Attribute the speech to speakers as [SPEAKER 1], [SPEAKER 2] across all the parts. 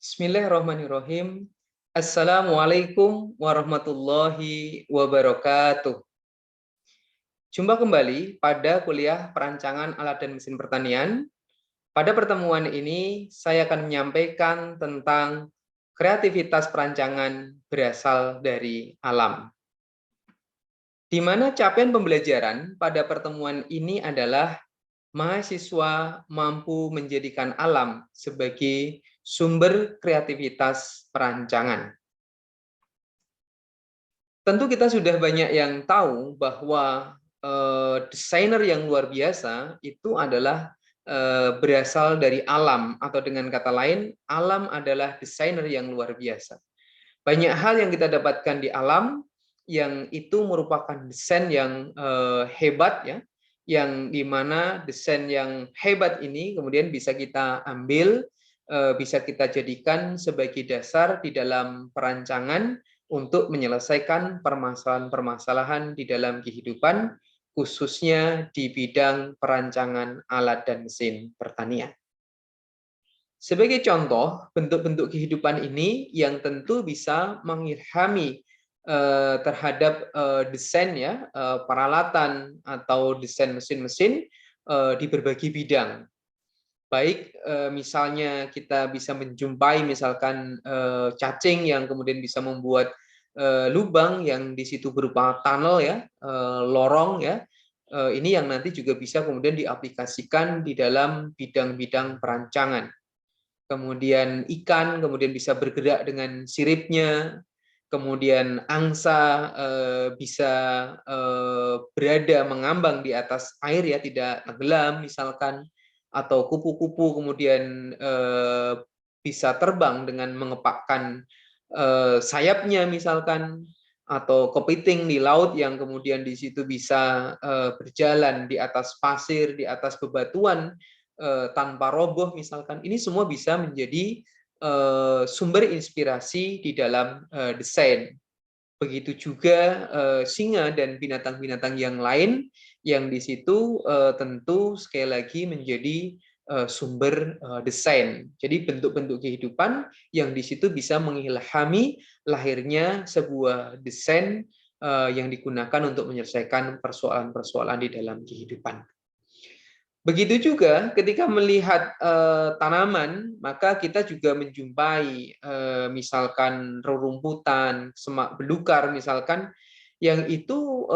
[SPEAKER 1] Bismillahirrahmanirrahim. Assalamualaikum warahmatullahi wabarakatuh. Jumpa kembali pada kuliah perancangan alat dan mesin pertanian. Pada pertemuan ini, saya akan menyampaikan tentang kreativitas perancangan berasal dari alam. Di mana capaian pembelajaran pada pertemuan ini adalah mahasiswa mampu menjadikan alam sebagai sumber kreativitas perancangan. Tentu kita sudah banyak yang tahu bahwa desainer yang luar biasa itu adalah berasal dari alam, atau dengan kata lain, alam adalah desainer yang luar biasa. Banyak hal yang kita dapatkan di alam yang itu merupakan desain yang hebat, ya, yang dimana desain yang hebat ini kemudian bisa kita ambil, bisa kita jadikan sebagai dasar di dalam perancangan untuk menyelesaikan permasalahan-permasalahan di dalam kehidupan, khususnya di bidang perancangan alat dan mesin pertanian. Sebagai contoh, bentuk-bentuk kehidupan ini yang tentu bisa mengilhami terhadap desain, ya, peralatan atau desain mesin-mesin di berbagai bidang. Baik misalnya kita bisa menjumpai misalkan cacing yang kemudian bisa membuat lubang yang di situ berupa tunnel, ya, lorong, ya. Ini yang nanti juga bisa kemudian diaplikasikan di dalam bidang-bidang perancangan. Kemudian ikan kemudian bisa bergerak dengan siripnya, kemudian angsa bisa berada mengambang di atas air, ya, tidak tenggelam misalkan, atau kupu-kupu kemudian bisa terbang dengan mengepakkan sayapnya misalkan, atau kepiting di laut yang kemudian di situ bisa berjalan di atas pasir, di atas bebatuan tanpa roboh misalkan. Ini semua bisa menjadi sumber inspirasi di dalam desain. Begitu juga singa dan binatang-binatang yang lain yang di situ tentu sekali lagi menjadi sumber desain. Jadi bentuk-bentuk kehidupan yang di situ bisa mengilhami lahirnya sebuah desain yang digunakan untuk menyelesaikan persoalan-persoalan di dalam kehidupan. Begitu juga ketika melihat tanaman, maka kita juga menjumpai misalkan rerumputan, semak belukar misalkan, yang itu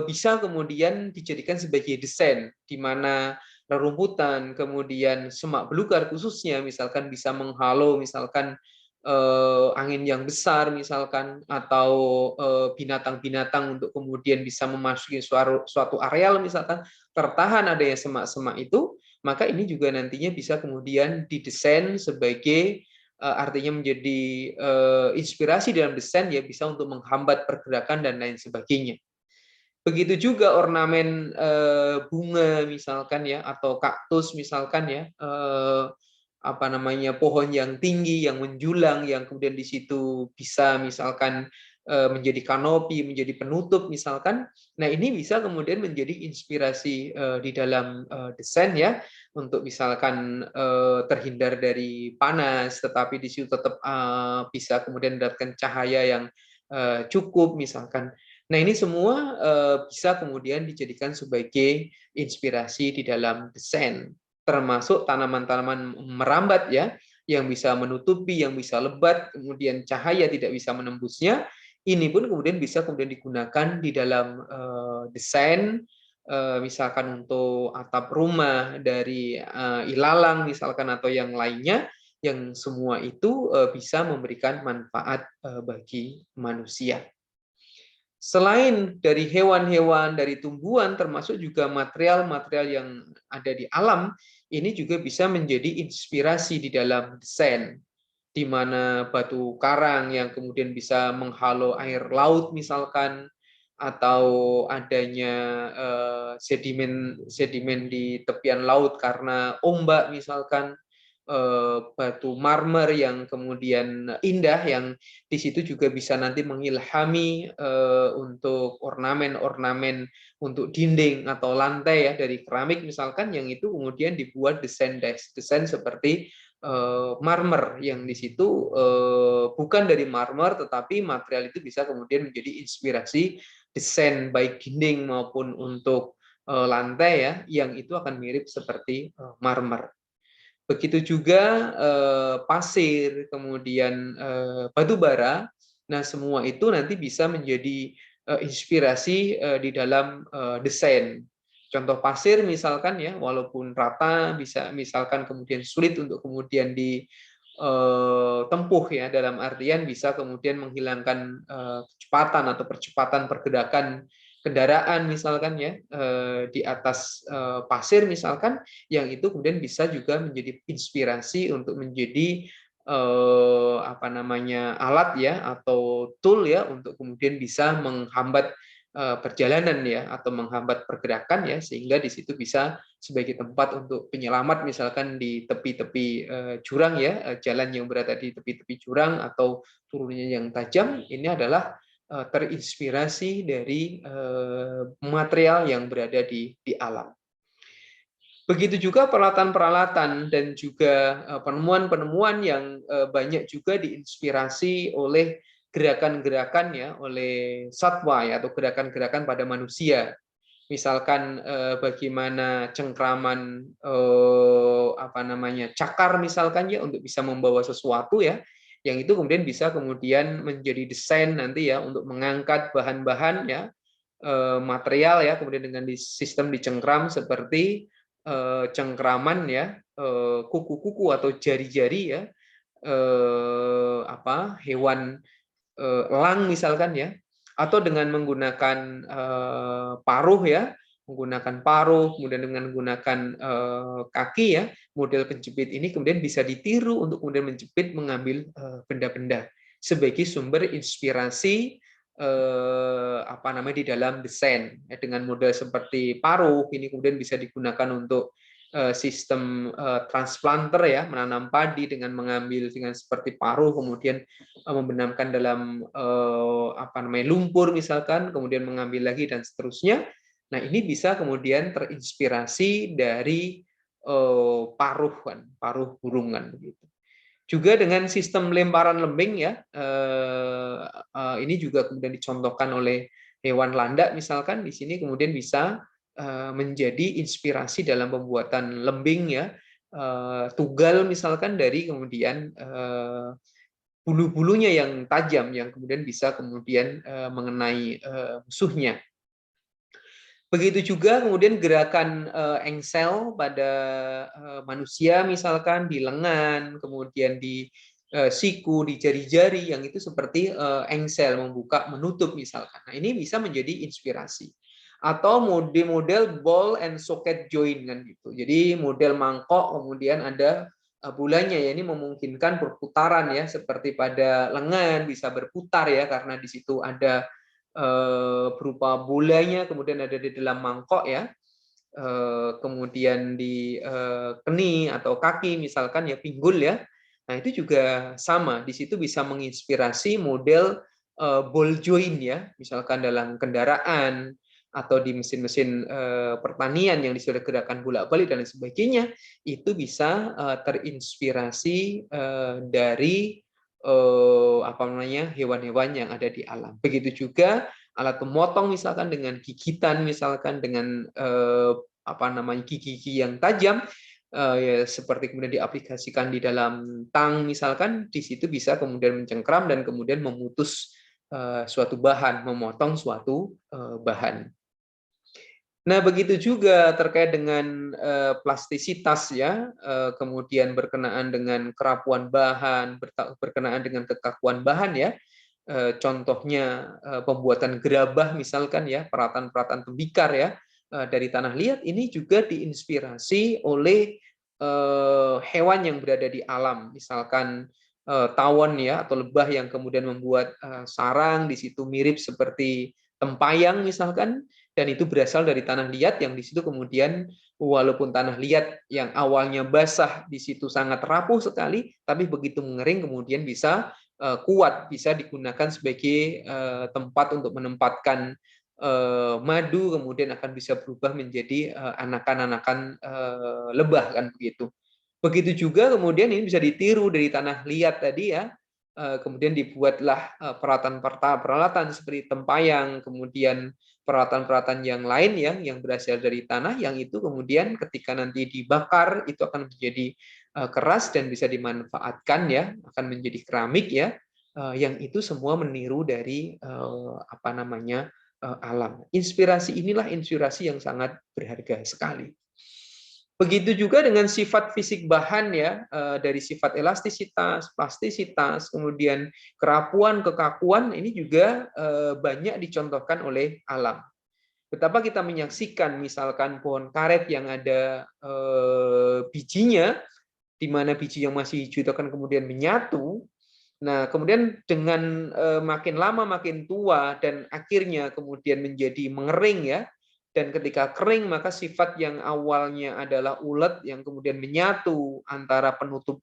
[SPEAKER 1] bisa kemudian dijadikan sebagai desain, di mana rerumputan, kemudian semak belukar khususnya misalkan bisa menghalau misalkan angin yang besar misalkan, atau binatang-binatang untuk kemudian bisa memasuki suatu areal misalkan, tertahan adanya semak-semak itu, maka ini juga nantinya bisa kemudian didesain sebagai artinya menjadi inspirasi dalam desain, ya, bisa untuk menghambat pergerakan dan lain sebagainya. Begitu juga ornamen bunga misalkan, ya, atau kaktus misalkan, ya, apa namanya, pohon yang tinggi yang menjulang yang kemudian di situ bisa misalkan menjadi kanopi, menjadi penutup misalkan. Nah, ini bisa kemudian menjadi inspirasi di dalam desain, ya, untuk misalkan terhindar dari panas tetapi di situ tetap bisa kemudian mendapatkan cahaya yang cukup misalkan. Nah, ini semua bisa kemudian dijadikan sebagai inspirasi di dalam desain, termasuk tanaman-tanaman merambat, ya, yang bisa menutupi, yang bisa lebat, kemudian cahaya tidak bisa menembusnya. Ini pun kemudian bisa kemudian digunakan di dalam desain, misalkan untuk atap rumah dari ilalang misalkan atau yang lainnya, yang semua itu bisa memberikan manfaat bagi manusia. Selain dari hewan-hewan, dari tumbuhan, termasuk juga material-material yang ada di alam, ini juga bisa menjadi inspirasi di dalam desain, di mana batu karang yang kemudian bisa menghalau air laut misalkan, atau adanya sedimen di tepian laut karena ombak misalkan, batu marmer yang kemudian indah yang di situ juga bisa nanti mengilhami untuk ornamen-ornamen untuk dinding atau lantai, ya, dari keramik misalkan, yang itu kemudian dibuat desain seperti marmer yang di situ bukan dari marmer, tetapi material itu bisa kemudian menjadi inspirasi desain baik dinding maupun untuk lantai ya, yang itu akan mirip seperti marmer. Begitu juga pasir, kemudian batu bara. Nah, semua itu nanti bisa menjadi inspirasi di dalam desain. Contoh pasir misalkan ya, walaupun rata bisa misalkan kemudian sulit untuk kemudian ditempuh ya, dalam artian bisa kemudian menghilangkan kecepatan atau percepatan pergerakan kendaraan misalkan ya, di atas pasir misalkan, yang itu kemudian bisa juga menjadi inspirasi untuk menjadi apa namanya, alat ya atau tool ya untuk kemudian bisa menghambat perjalanan ya atau menghambat pergerakan ya, sehingga di situ bisa sebagai tempat untuk penyelamat misalkan di tepi-tepi jurang ya, jalan yang berada di tepi-tepi jurang atau turunnya yang tajam, ini adalah terinspirasi dari material yang berada di alam. Begitu juga peralatan-peralatan dan juga penemuan-penemuan yang banyak juga diinspirasi oleh gerakan-gerakan ya, oleh satwa ya, atau gerakan-gerakan pada manusia. Misalkan bagaimana cengkraman apa namanya, cakar misalkan ya untuk bisa membawa sesuatu ya, yang itu kemudian bisa kemudian menjadi desain nanti ya untuk mengangkat bahan-bahan ya, material ya, kemudian dengan sistem dicengkram seperti cengkraman ya, kuku-kuku atau jari-jari ya, apa, hewan elang misalkan ya, atau dengan menggunakan paruh ya, menggunakan paruh, kemudian dengan menggunakan kaki ya, model penjepit ini kemudian bisa ditiru untuk kemudian menjepit mengambil benda-benda sebagai sumber inspirasi apa namanya, di dalam desain ya, dengan model seperti paruh ini kemudian bisa digunakan untuk sistem transplanter ya, menanam padi dengan mengambil dengan seperti paruh kemudian membenamkan dalam apa namanya, lumpur misalkan, kemudian mengambil lagi dan seterusnya. Nah, ini bisa kemudian terinspirasi dari paruh kan, paruh burung kan begitu. Juga dengan sistem lemparan lembing ya, ini juga kemudian dicontohkan oleh hewan landak misalkan, di sini kemudian bisa menjadi inspirasi dalam pembuatan lembing ya, tugal misalkan dari kemudian bulu-bulunya yang tajam yang kemudian bisa kemudian mengenai musuhnya. Begitu juga kemudian gerakan engsel pada manusia misalkan di lengan, kemudian di siku, di jari-jari yang itu seperti engsel membuka menutup misalkan. Nah, ini bisa menjadi inspirasi. Atau model ball and socket joint kan gitu. Jadi model mangkok kemudian ada bulannya ya, ini memungkinkan perputaran ya, seperti pada lengan bisa berputar ya karena di situ ada berupa bolanya kemudian ada di dalam mangkok ya, kemudian di keni atau kaki misalkan ya, pinggul ya. Nah, itu juga sama, di situ bisa menginspirasi model ball joint ya, misalkan dalam kendaraan atau di mesin-mesin pertanian yang disuruh gerakan bolak-balik dan lain sebagainya, itu bisa terinspirasi dari apa namanya, hewan-hewan yang ada di alam. Begitu juga alat pemotong misalkan dengan gigitan misalkan dengan apa namanya, gigi-gigi yang tajam ya, seperti kemudian diaplikasikan di dalam tang misalkan, di situ bisa kemudian mencengkram dan kemudian memutus suatu bahan, memotong suatu bahan. Nah, begitu juga terkait dengan plastisitas ya, kemudian berkenaan dengan kerapuan bahan, berkenaan dengan kekakuan bahan ya. Contohnya pembuatan gerabah misalkan ya, peralatan-peralatan tembikar ya, dari tanah liat ini juga diinspirasi oleh hewan yang berada di alam, misalkan tawon ya atau lebah yang kemudian membuat sarang di situ mirip seperti tempayang misalkan, dan itu berasal dari tanah liat yang di situ kemudian walaupun tanah liat yang awalnya basah di situ sangat rapuh sekali, tapi begitu mengering kemudian bisa kuat, bisa digunakan sebagai tempat untuk menempatkan madu, kemudian akan bisa berubah menjadi anakan-anakan lebah kan begitu. Begitu juga kemudian ini bisa ditiru dari tanah liat tadi ya. Kemudian dibuatlah peralatan seperti tempayang, kemudian peralatan-peralatan yang lain yang berasal dari tanah, yang itu kemudian ketika nanti dibakar itu akan menjadi keras dan bisa dimanfaatkan ya, akan menjadi keramik ya. Yang itu semua meniru dari apa namanya alam. Inspirasi inilah inspirasi yang sangat berharga sekali. Begitu juga dengan sifat fisik bahan ya, dari sifat elastisitas, plastisitas, kemudian kerapuan, kekakuan, ini juga banyak dicontohkan oleh alam. Betapa kita menyaksikan misalkan pohon karet yang ada bijinya, di mana biji yang masih hijau itu akan kemudian menyatu. Nah, kemudian dengan makin lama makin tua dan akhirnya kemudian menjadi mengering ya. Dan ketika kering maka sifat yang awalnya adalah ulet yang kemudian menyatu antara penutup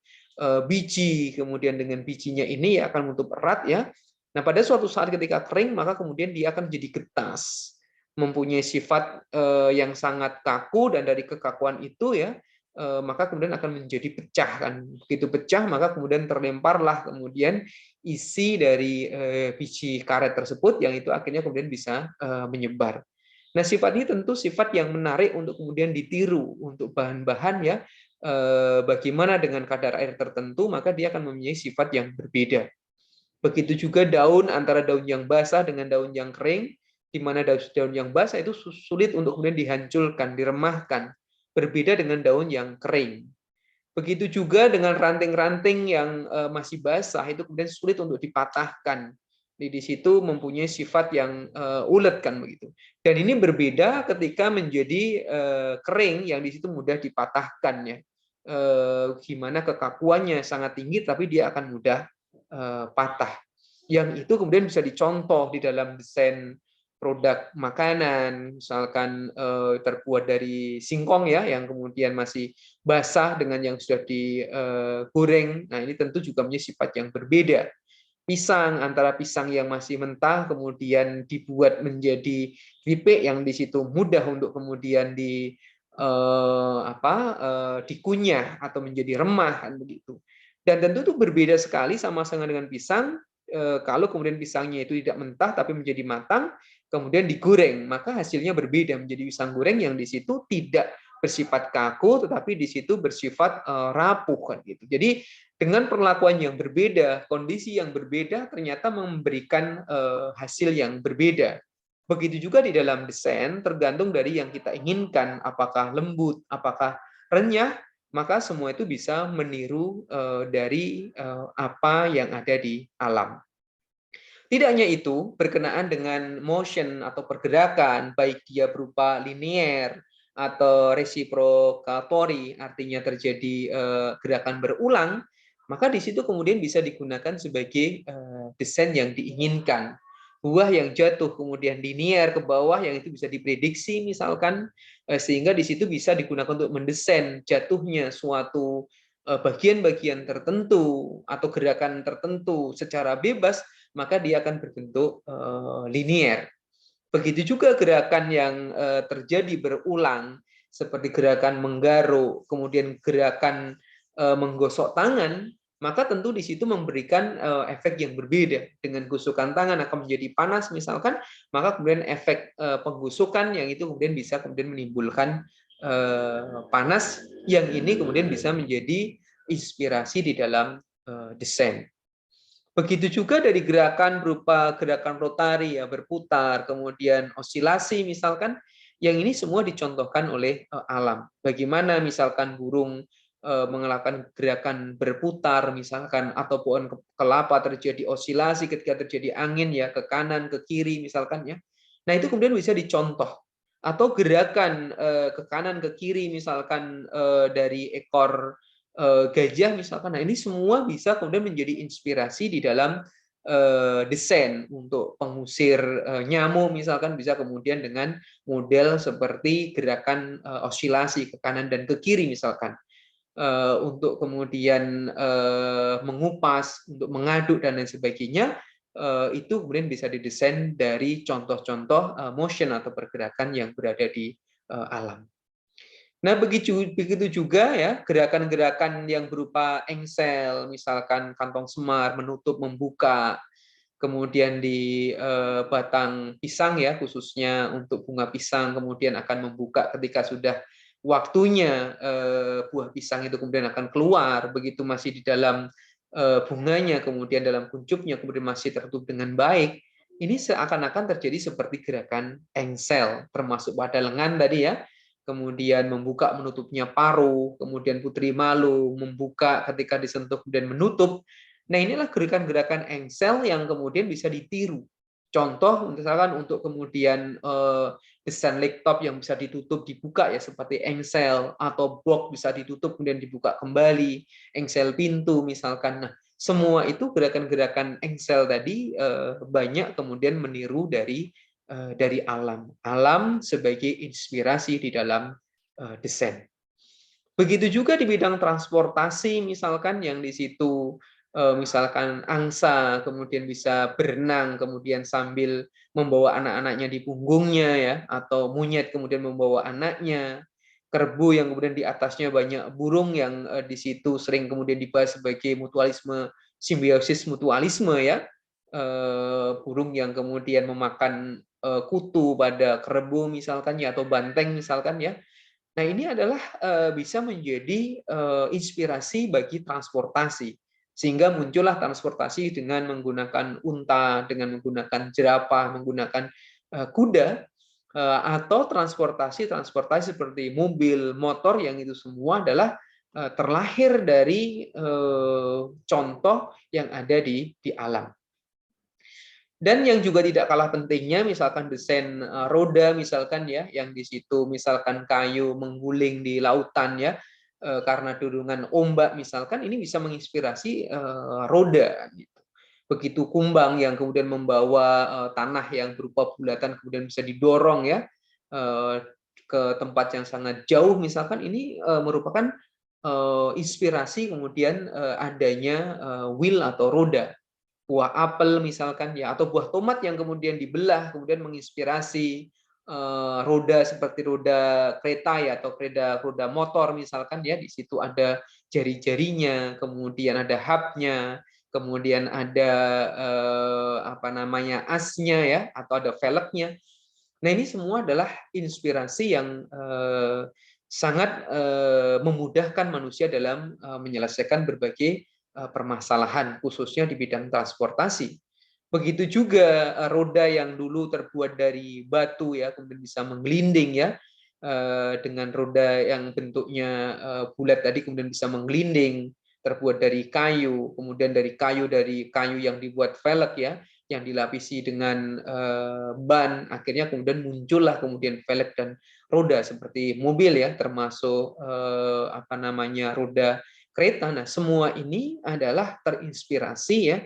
[SPEAKER 1] biji kemudian dengan bijinya ini ya akan menutup erat ya. Nah, pada suatu saat ketika kering maka kemudian dia akan jadi getas, mempunyai sifat yang sangat kaku, dan dari kekakuan itu ya maka kemudian akan menjadi pecah kan. Begitu pecah maka kemudian terlemparlah kemudian isi dari biji karet tersebut yang itu akhirnya kemudian bisa menyebar. Nah, sifat ini tentu sifat yang menarik untuk kemudian ditiru untuk bahan-bahan ya. Bagaimana dengan kadar air tertentu maka dia akan mempunyai sifat yang berbeda. Begitu juga daun, antara daun yang basah dengan daun yang kering, di mana daun yang basah itu sulit untuk kemudian dihancurkan, diremahkan. Berbeda dengan daun yang kering. Begitu juga dengan ranting-ranting yang masih basah, itu kemudian sulit untuk dipatahkan. Di situ mempunyai sifat yang ulet kan begitu. Dan ini berbeda ketika menjadi kering yang di situ mudah dipatahkan ya. Gimana kekakuannya sangat tinggi tapi dia akan mudah patah. Yang itu kemudian bisa dicontoh di dalam desain produk makanan, misalkan terbuat dari singkong ya, yang kemudian masih basah dengan yang sudah digoreng. Nah, ini tentu juga punya sifat yang berbeda. Pisang, antara pisang yang masih mentah kemudian dibuat menjadi keripik yang di situ mudah untuk kemudian dikunyah atau menjadi remah kan begitu. Dan tentu itu berbeda sekali sama-sama dengan pisang. Kalau kemudian pisangnya itu tidak mentah tapi menjadi matang, kemudian digoreng, maka hasilnya berbeda menjadi pisang goreng yang di situ tidak bersifat kaku, tetapi di situ bersifat rapuh kan gitu. Jadi dengan perlakuan yang berbeda, kondisi yang berbeda ternyata memberikan hasil yang berbeda. Begitu juga di dalam desain, tergantung dari yang kita inginkan, apakah lembut, apakah renyah, maka semua itu bisa meniru dari apa yang ada di alam. Tidak hanya itu, berkenaan dengan motion atau pergerakan, baik dia berupa linier atau reciprocatory, artinya terjadi gerakan berulang, maka di situ kemudian bisa digunakan sebagai desain yang diinginkan. Buah yang jatuh kemudian linier ke bawah yang itu bisa diprediksi misalkan, sehingga di situ bisa digunakan untuk mendesain jatuhnya suatu bagian-bagian tertentu atau gerakan tertentu secara bebas, maka dia akan berbentuk linier. Begitu juga gerakan yang terjadi berulang, seperti gerakan menggaruk, kemudian gerakan menggosok tangan, maka tentu di situ memberikan efek yang berbeda. Dengan gusukan tangan akan menjadi panas misalkan, maka kemudian efek penggusukan yang itu kemudian bisa kemudian menimbulkan panas, yang ini kemudian bisa menjadi inspirasi di dalam desain. Begitu juga dari gerakan berupa gerakan rotari ya, berputar, kemudian osilasi misalkan, yang ini semua dicontohkan oleh alam. Bagaimana misalkan burung melakukan gerakan berputar misalkan, atau pohon kelapa terjadi osilasi ketika terjadi angin ya, ke kanan ke kiri misalkan ya. Nah, itu kemudian bisa dicontoh. Atau gerakan ke kanan ke kiri misalkan dari ekor gajah misalkan. Nah, ini semua bisa kemudian menjadi inspirasi di dalam desain untuk pengusir nyamuk misalkan, bisa kemudian dengan model seperti gerakan osilasi ke kanan dan ke kiri misalkan. Untuk kemudian mengupas, untuk mengaduk dan lain sebagainya, itu kemudian bisa didesain dari contoh-contoh motion atau pergerakan yang berada di alam. Nah, begitu juga ya gerakan-gerakan yang berupa engsel, misalkan kantong semar, menutup, membuka, kemudian di batang pisang ya, khususnya untuk bunga pisang, kemudian akan membuka ketika sudah waktunya buah pisang itu kemudian akan keluar, begitu masih di dalam bunganya, kemudian dalam kuncupnya, kemudian masih tertutup dengan baik. Ini seakan-akan terjadi seperti gerakan engsel, termasuk pada lengan tadi ya, kemudian membuka menutupnya paruh, kemudian putri malu, membuka ketika disentuh kemudian menutup. Nah, inilah gerakan-gerakan engsel yang kemudian bisa ditiru. Contoh, misalkan untuk kemudian desain laptop yang bisa ditutup dibuka ya seperti engsel, atau box bisa ditutup kemudian dibuka kembali, engsel pintu misalkan. Nah, semua itu gerakan-gerakan engsel tadi banyak kemudian meniru dari alam sebagai inspirasi di dalam desain. Begitu juga di bidang transportasi misalkan yang di situ misalkan angsa kemudian bisa berenang kemudian sambil membawa anak-anaknya di punggungnya ya, atau monyet kemudian membawa anaknya, kerbau yang kemudian di atasnya banyak burung yang di situ sering kemudian dibahas sebagai mutualisme, simbiosis mutualisme ya, burung yang kemudian memakan kutu pada kerbau misalkan ya, atau banteng misalkan ya. Nah, ini adalah bisa menjadi inspirasi bagi transportasi. Sehingga muncullah transportasi dengan menggunakan unta, dengan menggunakan jerapah, menggunakan kuda, atau transportasi seperti mobil, motor, yang itu semua adalah terlahir dari contoh yang ada di alam. Dan yang juga tidak kalah pentingnya, misalkan desain roda, misalkan ya, yang di situ misalkan kayu mengguling di lautan ya, karena dorongan ombak, misalkan ini bisa menginspirasi roda. Gitu. Begitu kumbang yang kemudian membawa tanah yang berupa bulatan kemudian bisa didorong ya ke tempat yang sangat jauh, misalkan ini merupakan inspirasi kemudian adanya wheel atau roda. Buah apel misalkan ya, atau buah tomat yang kemudian dibelah kemudian menginspirasi roda seperti roda kereta ya, atau roda motor misalkan ya, di situ ada jari-jarinya, kemudian ada hubnya, kemudian ada apa namanya asnya ya, atau ada velgnya. Nah, ini semua adalah inspirasi yang sangat memudahkan manusia dalam menyelesaikan berbagai permasalahan, khususnya di bidang transportasi. Begitu juga roda yang dulu terbuat dari batu ya, kemudian bisa menggelinding ya, dengan roda yang bentuknya bulat tadi kemudian bisa menggelinding, terbuat dari kayu, kemudian dari kayu yang dibuat velg ya, yang dilapisi dengan ban, akhirnya kemudian muncullah kemudian velg dan roda seperti mobil ya, termasuk apa namanya roda kereta. Nah, semua ini adalah terinspirasi ya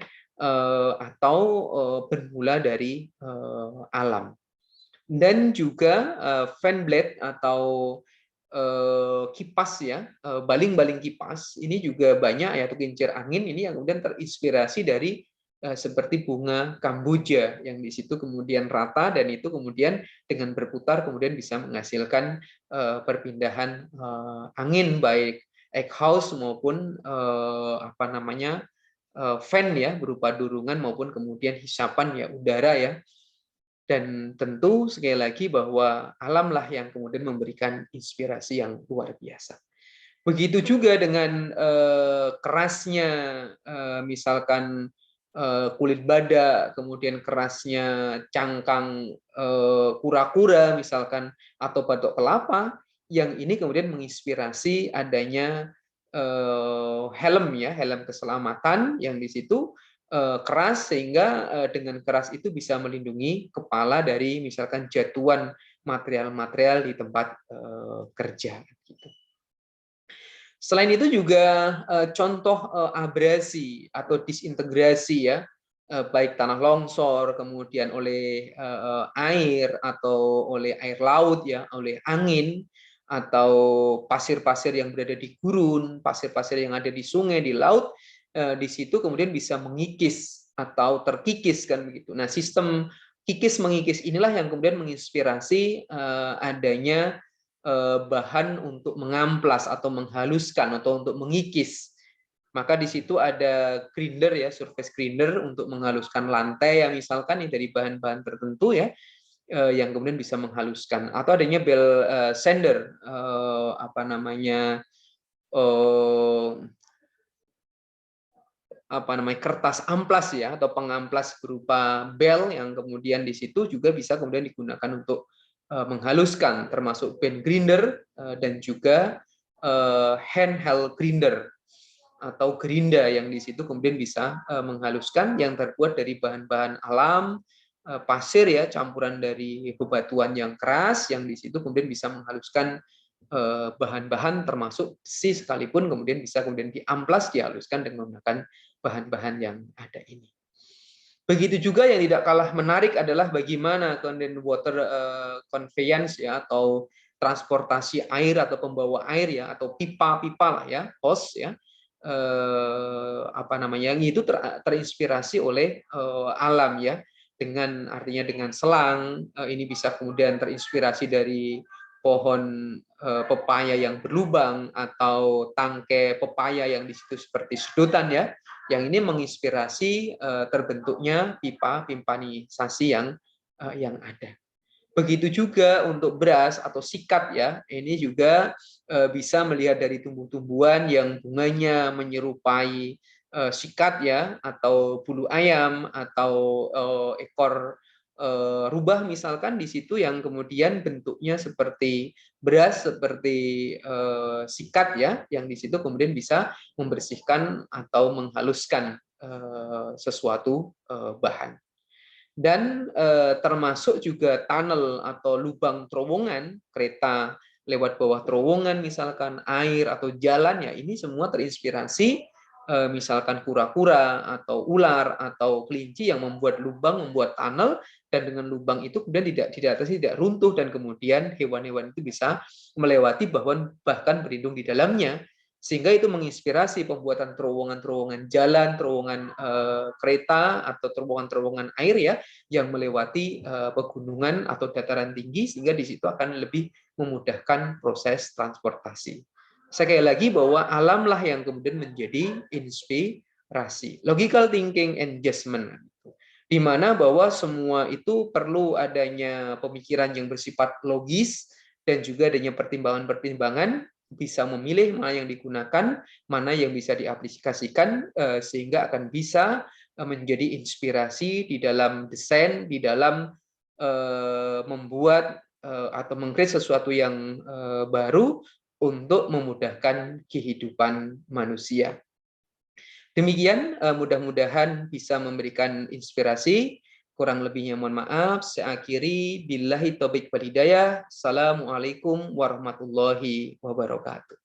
[SPEAKER 1] atau bermula dari alam. Dan juga fan blade atau kipas ya, baling-baling kipas ini juga banyak ya, atau kincir angin ini yang kemudian terinspirasi dari seperti bunga kamboja yang di situ kemudian rata dan itu kemudian dengan berputar kemudian bisa menghasilkan perpindahan angin, baik exhaust maupun apa namanya fan ya, berupa durungan maupun kemudian hisapan ya, udara ya. Dan tentu sekali lagi bahwa alamlah yang kemudian memberikan inspirasi yang luar biasa. Begitu juga dengan kerasnya misalkan kulit badak, kemudian kerasnya cangkang kura-kura misalkan, atau batok kelapa, yang ini kemudian menginspirasi adanya helm ya, helm keselamatan yang di situ keras, sehingga dengan keras itu bisa melindungi kepala dari misalkan jatuhan material-material di tempat kerja. Gitu. Selain itu juga contoh abrasi atau disintegrasi ya, baik tanah longsor, kemudian oleh air atau oleh air laut ya, oleh angin, atau pasir-pasir yang berada di gurun, pasir-pasir yang ada di sungai, di laut, di situ kemudian bisa mengikis atau terkikis kan begitu. Nah, sistem kikis mengikis inilah yang kemudian menginspirasi adanya bahan untuk mengamplas atau menghaluskan atau untuk mengikis. Maka di situ ada grinder ya, surface grinder untuk menghaluskan lantai ya misalkan yang dari bahan-bahan tertentu ya, yang kemudian bisa menghaluskan. Atau adanya bell sander, apa namanya, kertas amplas ya, atau pengamplas berupa bel yang kemudian di situ juga bisa kemudian digunakan untuk menghaluskan, termasuk band grinder dan juga handheld grinder atau gerinda yang di situ kemudian bisa menghaluskan, yang terbuat dari bahan-bahan alam, pasir ya, campuran dari bebatuan yang keras yang di situ kemudian bisa menghaluskan bahan-bahan termasuk besi sekalipun, kemudian bisa kemudian diamplas, dihaluskan dengan menggunakan bahan-bahan yang ada ini. Begitu juga yang tidak kalah menarik adalah bagaimana condensed water conveyance ya, atau transportasi air atau pembawa air ya, atau pipa-pipa lah ya, hose ya, yang itu terinspirasi oleh alam ya, dengan artinya dengan selang, ini bisa kemudian terinspirasi dari pohon pepaya yang berlubang atau tangkai pepaya yang di situ seperti sedotan ya, yang ini menginspirasi terbentuknya pipa pimpanisasi yang ada. Begitu juga untuk beras atau sikat ya, ini juga bisa melihat dari tumbuh-tumbuhan yang bunganya menyerupai sikat ya, atau bulu ayam atau ekor rubah misalkan di situ, yang kemudian bentuknya seperti beras, seperti sikat ya, yang di situ kemudian bisa membersihkan atau menghaluskan sesuatu bahan. Dan termasuk juga tunnel atau lubang terowongan, kereta lewat bawah terowongan misalkan, air atau jalan ya, ini semua terinspirasi misalkan kura-kura atau ular atau kelinci yang membuat lubang, membuat tunnel, dan dengan lubang itu kemudian tidak runtuh, dan kemudian hewan-hewan itu bisa melewati bahkan berlindung di dalamnya, sehingga itu menginspirasi pembuatan terowongan-terowongan jalan, terowongan kereta atau terowongan-terowongan air ya, yang melewati pegunungan atau dataran tinggi, sehingga di situ akan lebih memudahkan proses transportasi. Sekali lagi bahwa alamlah yang kemudian menjadi inspirasi. Logical thinking and judgment, di mana bahwa semua itu perlu adanya pemikiran yang bersifat logis dan juga adanya pertimbangan-pertimbangan, bisa memilih mana yang digunakan, mana yang bisa diaplikasikan, sehingga akan bisa menjadi inspirasi di dalam desain, di dalam membuat atau mengcreate sesuatu yang baru untuk memudahkan kehidupan manusia. Demikian, mudah-mudahan bisa memberikan inspirasi. Kurang lebihnya mohon maaf. Saya akhiri, billahi taufiq wal hidayah. Assalamualaikum warahmatullahi wabarakatuh.